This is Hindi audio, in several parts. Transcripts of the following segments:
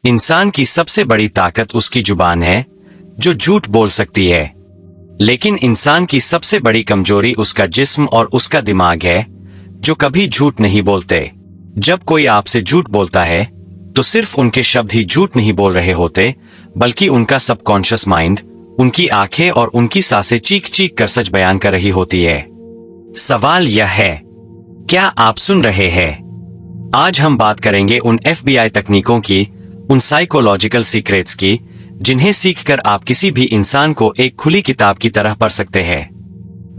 इंसान की सबसे बड़ी ताकत उसकी जुबान है, जो झूठ बोल सकती है। लेकिन इंसान की सबसे बड़ी कमजोरी उसका जिस्म और उसका दिमाग है, जो कभी झूठ नहीं बोलते। जब कोई आपसे झूठ बोलता है, तो सिर्फ उनके शब्द ही झूठ नहीं बोल रहे होते, बल्कि उनका सबकॉन्शियस माइंड, उनकी आंखें और उनकी सांसें चीख चीख कर सच बयान कर रही होती है। सवाल यह है, क्या आप सुन रहे हैं? आज हम बात करेंगे उन FBI तकनीकों की, उन साइकोलॉजिकल सीक्रेट्स की, जिन्हें सीखकर आप किसी भी इंसान को एक खुली किताब की तरह पढ़ सकते हैं।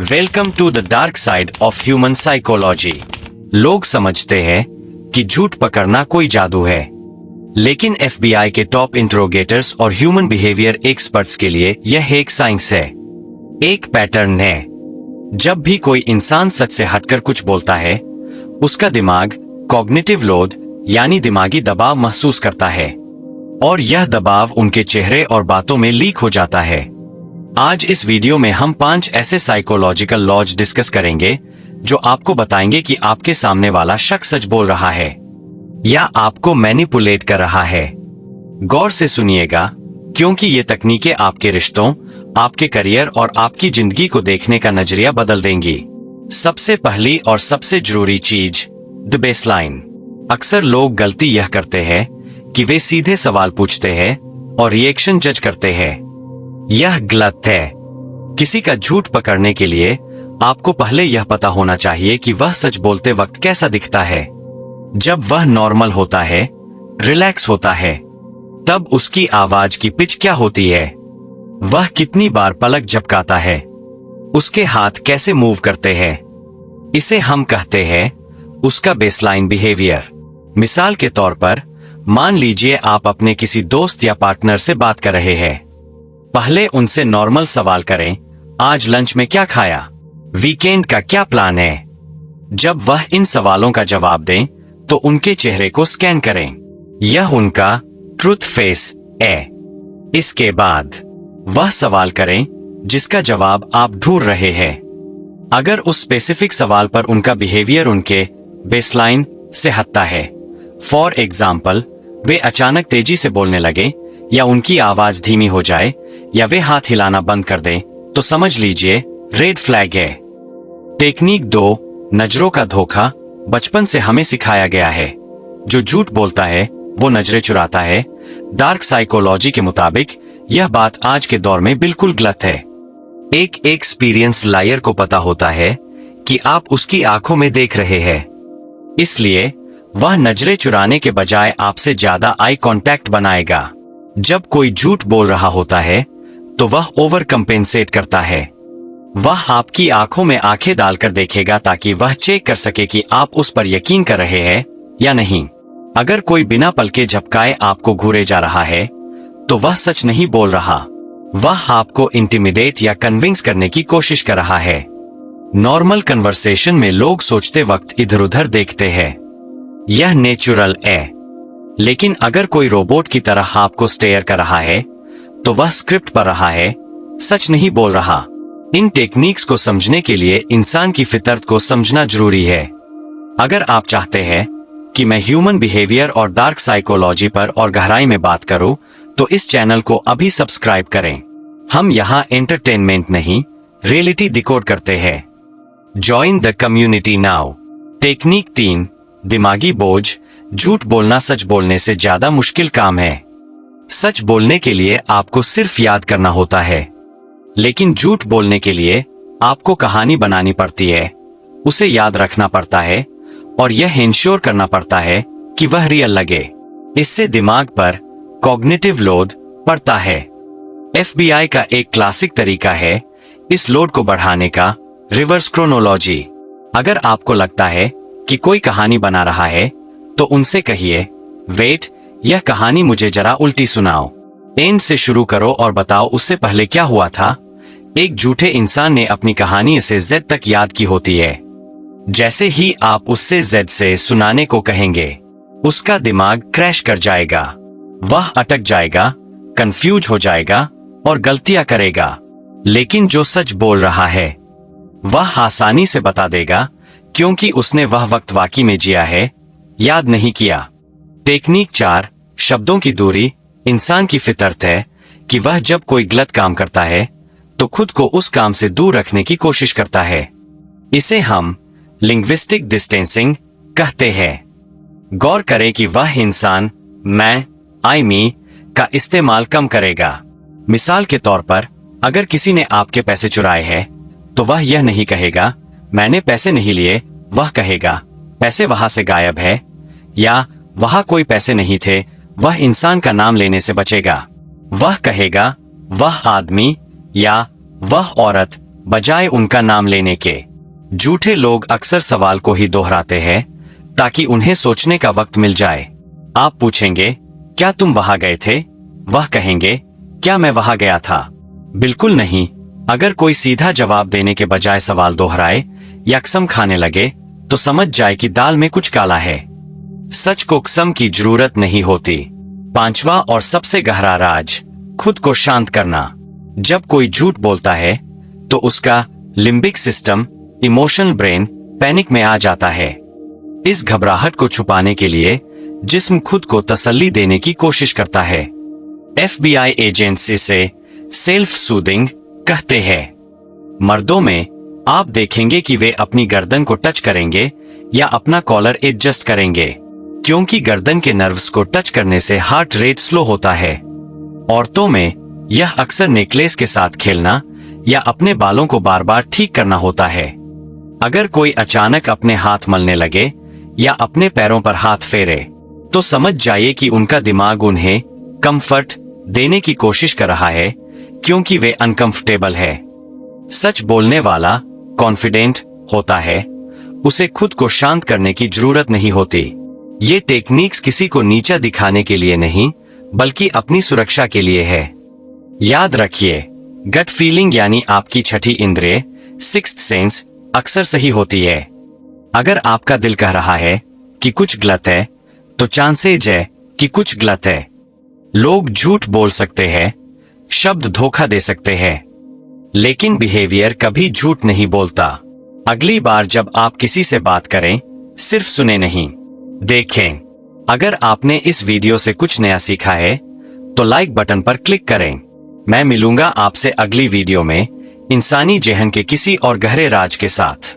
Welcome to the dark side of human psychology. लोग समझते हैं कि झूठ पकड़ना कोई जादू है, लेकिन FBI के टॉप इंट्रोगेटर्स और ह्यूमन बिहेवियर एक्सपर्ट्स के लिए यह एक साइंस है, एक पैटर्न है। जब भी कोई इंसान सच से हटकर कुछ बोलता है, उसका दिमाग कॉग्निटिव लोड यानी दिमागी दबाव महसूस करता है, और यह दबाव उनके चेहरे और बातों में लीक हो जाता है। आज इस वीडियो में हम 5 ऐसे साइकोलॉजिकल लॉज डिस्कस करेंगे जो आपको बताएंगे कि आपके सामने वाला शख्स सच बोल रहा है या आपको मैनिपुलेट कर रहा है। गौर से सुनिएगा, क्योंकि ये तकनीकें आपके रिश्तों, आपके करियर और आपकी जिंदगी को देखने का नजरिया बदल देंगी। सबसे पहली और सबसे जरूरी चीज, द बेसलाइन। अक्सर लोग गलती यह करते हैं कि वे सीधे सवाल पूछते हैं और रिएक्शन जज करते हैं। यह गलत है। किसी का झूठ पकड़ने के लिए आपको पहले यह पता होना चाहिए कि वह सच बोलते वक्त कैसा दिखता है। जब वह नॉर्मल होता है, रिलैक्स होता है, तब उसकी आवाज की पिच क्या होती है, वह कितनी बार पलक झपकाता है, उसके हाथ कैसे मूव करते हैं, इसे हम कहते हैं उसका बेसलाइन बिहेवियर। मिसाल के तौर पर, मान लीजिए आप अपने किसी दोस्त या पार्टनर से बात कर रहे हैं। पहले उनसे नॉर्मल सवाल करें, आज लंच में क्या खाया, वीकेंड का क्या प्लान है। जब वह इन सवालों का जवाब दें, तो उनके चेहरे को स्कैन करें। यह उनका ट्रूथ फेस है। इसके बाद वह सवाल करें जिसका जवाब आप ढूंढ रहे हैं। अगर उस स्पेसिफिक सवाल पर उनका बिहेवियर उनके बेसलाइन से हटता है, फॉर एग्जाम्पल वे अचानक तेजी से बोलने लगे, या उनकी आवाज धीमी हो जाए, या वे हाथ हिलाना बंद कर दें, तो समझ लीजिए रेड फ्लैग है। टेक्निक 2, नजरों का धोखा। बचपन से हमें सिखाया गया है, जो झूठ बोलता है वो नजरें चुराता है। डार्क साइकोलॉजी के मुताबिक यह बात आज के दौर में बिल्कुल गलत है। एक एक्सपीरियंस लायर को पता होता है कि आप उसकी आंखों में देख रहे हैं, इसलिए वह नजरें चुराने के बजाय आपसे ज्यादा आई कांटेक्ट बनाएगा। जब कोई झूठ बोल रहा होता है, तो वह ओवर कंपेंसेट करता है। वह आपकी आंखों में आंखें डालकर देखेगा ताकि वह चेक कर सके कि आप उस पर यकीन कर रहे हैं या नहीं। अगर कोई बिना पलके झपकाए आपको घूरे जा रहा है, तो वह सच नहीं बोल रहा, वह आपको इंटिमिडेट या कन्विंस करने की कोशिश कर रहा है। नॉर्मल कन्वर्सेशन में लोग सोचते वक्त इधर उधर देखते हैं, यह नेचुरल है। लेकिन अगर कोई रोबोट की तरह आपको स्टेयर कर रहा है, तो वह स्क्रिप्ट पढ़ रहा है, सच नहीं बोल रहा। इन टेक्निक्स को समझने के लिए इंसान की फितरत को समझना जरूरी है। अगर आप चाहते हैं कि मैं ह्यूमन बिहेवियर और डार्क साइकोलॉजी पर और गहराई में बात करूं, तो इस चैनल को अभी सब्सक्राइब करें। हम यहाँ एंटरटेनमेंट नहीं, रियलिटी डिकोड करते हैं। Join the community now. Technique 3, दिमागी बोझ। झूठ बोलना सच बोलने से ज्यादा मुश्किल काम है। सच बोलने के लिए आपको सिर्फ याद करना होता है, लेकिन झूठ बोलने के लिए आपको कहानी बनानी पड़ती है, उसे याद रखना पड़ता है, और यह इंश्योर करना पड़ता है कि वह रियल लगे। इससे दिमाग पर कॉग्निटिव लोड पड़ता है। FBI का एक क्लासिक तरीका है इस लोड को बढ़ाने का, रिवर्स क्रोनोलॉजी। अगर आपको लगता है कि कोई कहानी बना रहा है, तो उनसे कहिए, वेट, यह कहानी मुझे जरा उल्टी सुनाओ। एंड से शुरू करो और बताओ उससे पहले क्या हुआ था। एक झूठे इंसान ने अपनी कहानी से Z तक याद की होती है। जैसे ही आप उससे Z से सुनाने को कहेंगे, उसका दिमाग क्रैश कर जाएगा, वह अटक जाएगा, कंफ्यूज हो जाएगा और गलतियां करेगा। लेकिन जो सच बोल रहा है, वह आसानी से बता देगा, क्योंकि उसने वह वक्त वाकई में जिया है, याद नहीं किया। टेक्निक 4, शब्दों की दूरी इंसान की फितरत है कि वह जब कोई गलत काम करता है तो खुद को उस काम से दूर रखने की कोशिश करता है। इसे हम लिंग्विस्टिक डिस्टेंसिंग कहते हैं। गौर करें कि वह इंसान मैं, आई मी का इस्तेमाल कम करेगा। मिसाल के तौर पर, अगर किसी ने आपके पैसे चुराए हैं तो वह यह नहीं कहेगा मैंने पैसे नहीं लिए, वह कहेगा पैसे वहां से गायब है, या वहां कोई पैसे नहीं थे। वह इंसान का नाम लेने से बचेगा। वह कहेगा वह आदमी या वह औरत बजाय उनका नाम लेने के। झूठे लोग अक्सर सवाल को ही दोहराते हैं ताकि उन्हें सोचने का वक्त मिल जाए। आप पूछेंगे क्या तुम वहां गए थे? वह कहेंगे क्या मैं वहां गया था? बिल्कुल नहीं। अगर कोई सीधा जवाब देने के बजाय सवाल दोहराए या कसम खाने लगे तो समझ जाए कि दाल में कुछ काला है। सच को कसम की जरूरत नहीं होती। पांचवा और सबसे गहरा राज, खुद को शांत करना। जब कोई झूठ बोलता है तो उसका limbic system, emotional brain panic में आ जाता है। इस घबराहट को छुपाने के लिए जिस्म खुद को तसल्ली देने की कोशिश करता है। FBI एजेंट्स इसे सेल्फ सूदिंग कहते हैं। मर्दों में आप देखेंगे कि वे अपनी गर्दन को टच करेंगे या अपना कॉलर एडजस्ट करेंगे, क्योंकि गर्दन के नर्व्स को टच करने से हार्ट रेट स्लो होता है। औरतों में यह अक्सर नेकलेस के साथ खेलना या अपने बालों को बार बार ठीक करना होता है। अगर कोई अचानक अपने हाथ मलने लगे या अपने पैरों पर हाथ फेरे तो समझ जाइए कि उनका दिमाग उन्हें कंफर्ट देने की कोशिश कर रहा है, क्योंकि वे अनकंफर्टेबल है। सच बोलने वाला कॉन्फिडेंट होता है, उसे खुद को शांत करने की जरूरत नहीं होती। ये टेक्निक्स किसी को नीचा दिखाने के लिए नहीं, बल्कि अपनी सुरक्षा के लिए है। याद रखिए, गट फीलिंग यानी आपकी छठी इंद्रिय, सिक्स्थ सेंस, अक्सर सही होती है। अगर आपका दिल कह रहा है कि कुछ गलत है तो चांसेज है कि कुछ गलत है। लोग झूठ बोल सकते हैं, शब्द धोखा दे सकते हैं, लेकिन बिहेवियर कभी झूठ नहीं बोलता। अगली बार जब आप किसी से बात करें, सिर्फ सुने नहीं, देखें। अगर आपने इस वीडियो से कुछ नया सीखा है तो लाइक बटन पर क्लिक करें। मैं मिलूंगा आपसे अगली वीडियो में इंसानी जेहन के किसी और गहरे राज के साथ।